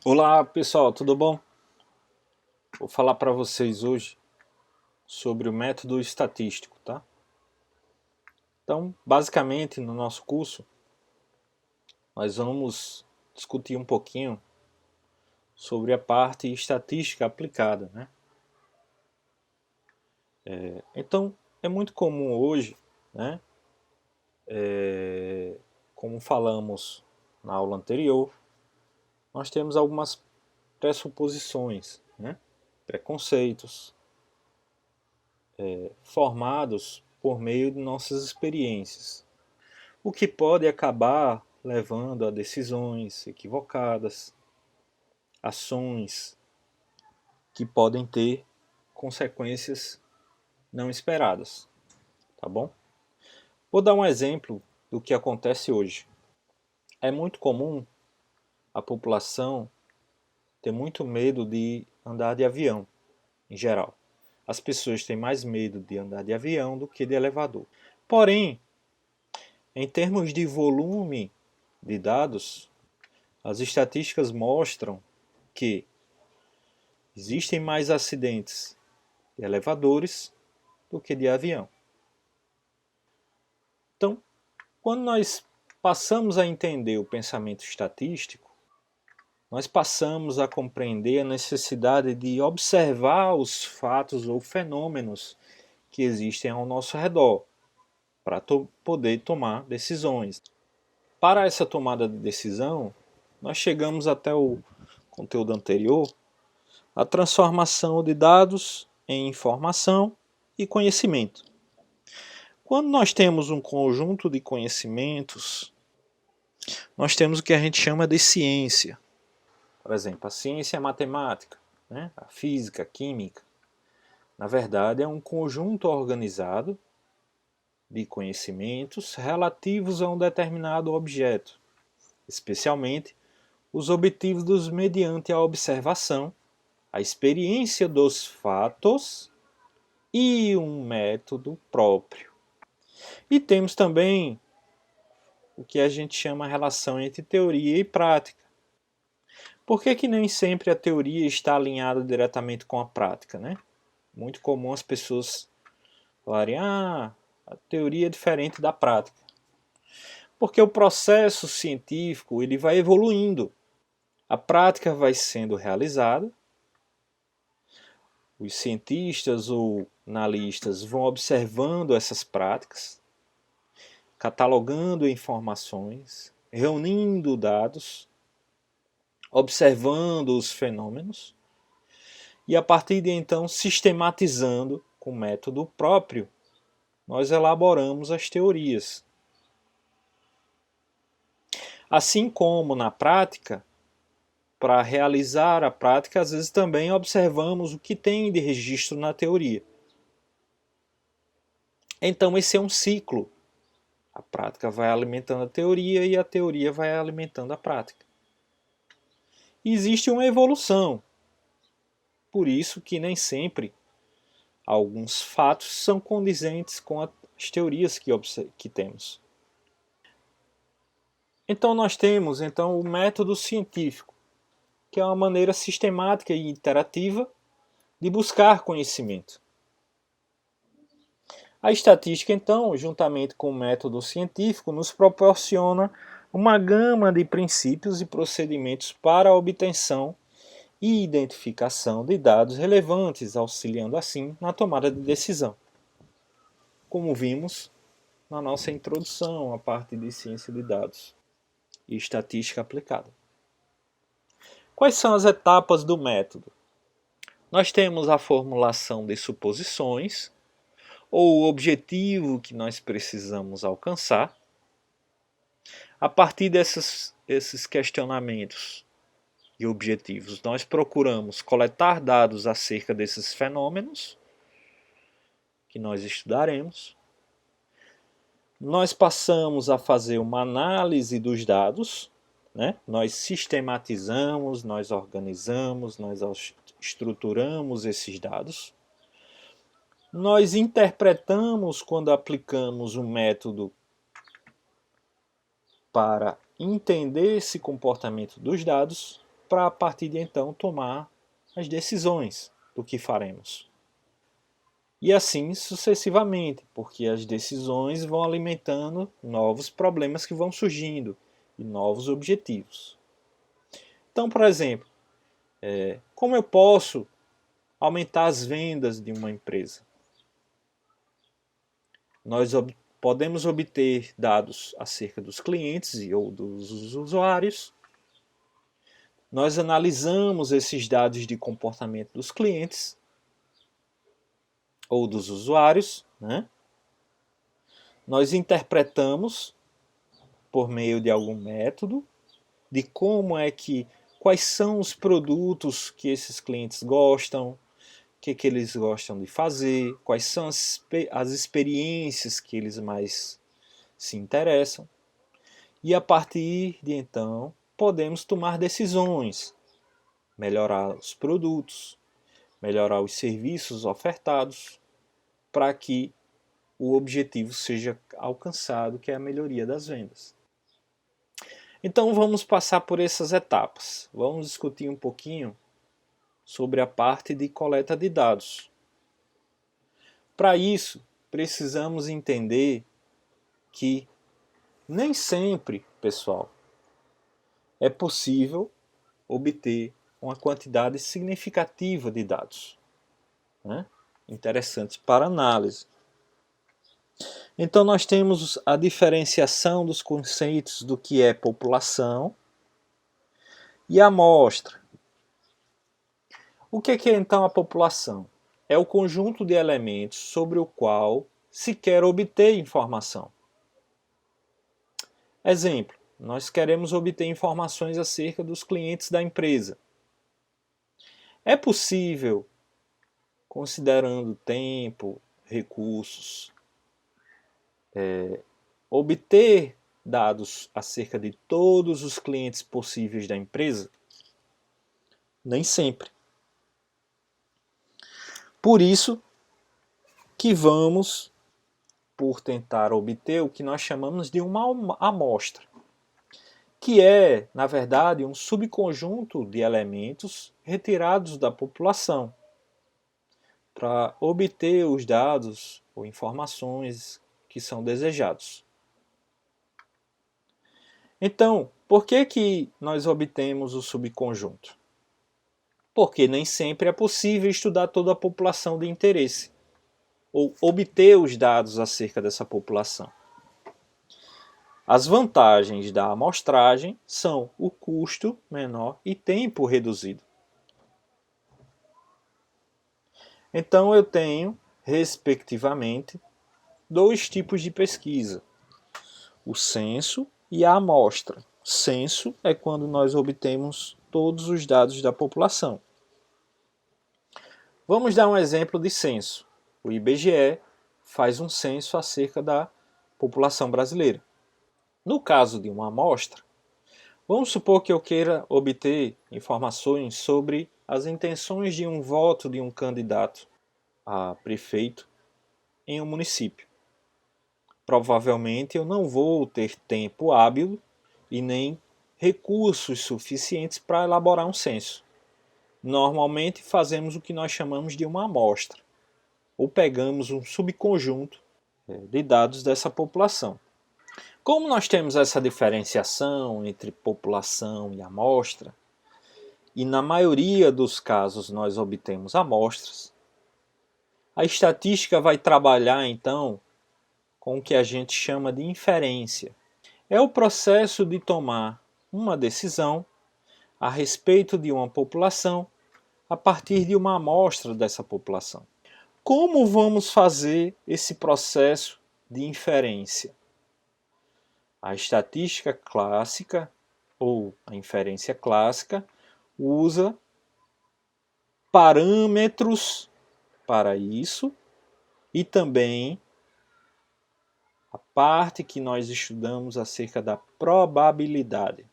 Olá pessoal, tudo bom? Vou falar para vocês hoje sobre o método estatístico, tá? Então, basicamente, no nosso curso, nós vamos discutir um pouquinho sobre a parte estatística aplicada, né? Então, é muito comum hoje, né? Como falamos na aula anterior, nós temos algumas pressuposições, né? Preconceitos, formados por meio de nossas experiências, o que pode acabar levando a decisões equivocadas, ações que podem ter consequências não esperadas, tá bom? Vou dar um exemplo do que acontece hoje. É muito comum a população ter muito medo de andar de avião, em geral. As pessoas têm mais medo de andar de avião do que de elevador. Porém, em termos de volume de dados, as estatísticas mostram que existem mais acidentes de elevadores do que de avião. Então, quando nós passamos a entender o pensamento estatístico, nós passamos a compreender a necessidade de observar os fatos ou fenômenos que existem ao nosso redor para poder tomar decisões. Para essa tomada de decisão, nós chegamos até o conteúdo anterior, a transformação de dados em informação e conhecimento. Quando nós temos um conjunto de conhecimentos, nós temos o que a gente chama de ciência. Por exemplo, a ciência é a matemática, né? A física, a química. Na verdade, é um conjunto organizado de conhecimentos relativos a um determinado objeto, especialmente os obtidos mediante a observação, a experiência dos fatos e um método próprio. E temos também o que a gente chama a relação entre teoria e prática. Por que nem sempre a teoria está alinhada diretamente com a prática, né? Muito comum as pessoas falarem, a teoria é diferente da prática. Porque o processo científico ele vai evoluindo. A prática vai sendo realizada, os cientistas ou analistas vão observando essas práticas, catalogando informações, reunindo dados, observando os fenômenos e a partir de então sistematizando com método próprio, nós elaboramos as teorias. Assim como na prática, para realizar a prática, às vezes também observamos o que tem de registro na teoria. Então esse é um ciclo. A prática vai alimentando a teoria e a teoria vai alimentando a prática. E existe uma evolução. Por isso que nem sempre alguns fatos são condizentes com as teorias que temos. Então nós temos o método científico, que é uma maneira sistemática e interativa de buscar conhecimento. A estatística, então, juntamente com o método científico, nos proporciona uma gama de princípios e procedimentos para a obtenção e identificação de dados relevantes, auxiliando assim na tomada de decisão. Como vimos na nossa introdução à parte de ciência de dados e estatística aplicada. Quais são as etapas do método? Nós temos a formulação de suposições, ou o objetivo que nós precisamos alcançar. A partir desses questionamentos e objetivos, nós procuramos coletar dados acerca desses fenômenos que nós estudaremos. Nós passamos a fazer uma análise dos dados, né? Nós sistematizamos, nós organizamos, nós estruturamos esses dados. nós interpretamos quando aplicamos um método para entender esse comportamento dos dados, para a partir de então tomar as decisões do que faremos. E assim sucessivamente, porque as decisões vão alimentando novos problemas que vão surgindo e novos objetivos. Então, por exemplo, como eu posso aumentar as vendas de uma empresa? Nós podemos obter dados acerca dos clientes ou dos usuários. Nós analisamos esses dados de comportamento dos clientes ou dos usuários, né? Nós interpretamos por meio de algum método de quais são os produtos que esses clientes gostam, o que eles gostam de fazer, quais são as experiências que eles mais se interessam. E a partir de então, podemos tomar decisões, melhorar os produtos, melhorar os serviços ofertados, para que o objetivo seja alcançado, que é a melhoria das vendas. Então vamos passar por essas etapas. Vamos discutir um pouquinho sobre a parte de coleta de dados. Para isso, precisamos entender que nem sempre, pessoal, é possível obter uma quantidade significativa de dados, né? Interessantes para análise. Então nós temos a diferenciação dos conceitos do que é população e amostra. O que é então a população? É o conjunto de elementos sobre o qual se quer obter informação. Exemplo, nós queremos obter informações acerca dos clientes da empresa. É possível, considerando tempo, recursos, obter dados acerca de todos os clientes possíveis da empresa? Nem sempre. Por isso que vamos por tentar obter o que nós chamamos de uma amostra, que é, na verdade, um subconjunto de elementos retirados da população para obter os dados ou informações que são desejados. Então, por que nós obtemos o subconjunto? Porque nem sempre é possível estudar toda a população de interesse ou obter os dados acerca dessa população. As vantagens da amostragem são o custo menor e tempo reduzido. Então eu tenho, respectivamente, dois tipos de pesquisa: o censo e a amostra. Censo é quando nós obtemos todos os dados da população. Vamos dar um exemplo de censo. O IBGE faz um censo acerca da população brasileira. No caso de uma amostra, vamos supor que eu queira obter informações sobre as intenções de um voto de um candidato a prefeito em um município. Provavelmente eu não vou ter tempo hábil e nem recursos suficientes para elaborar um censo. Normalmente fazemos o que nós chamamos de uma amostra, ou pegamos um subconjunto de dados dessa população. Como nós temos essa diferenciação entre população e amostra, e na maioria dos casos nós obtemos amostras, a estatística vai trabalhar então com o que a gente chama de inferência. É o processo de tomar uma decisão a respeito de uma população a partir de uma amostra dessa população. Como vamos fazer esse processo de inferência? A estatística clássica, ou a inferência clássica, usa parâmetros para isso e também a parte que nós estudamos acerca da probabilidade.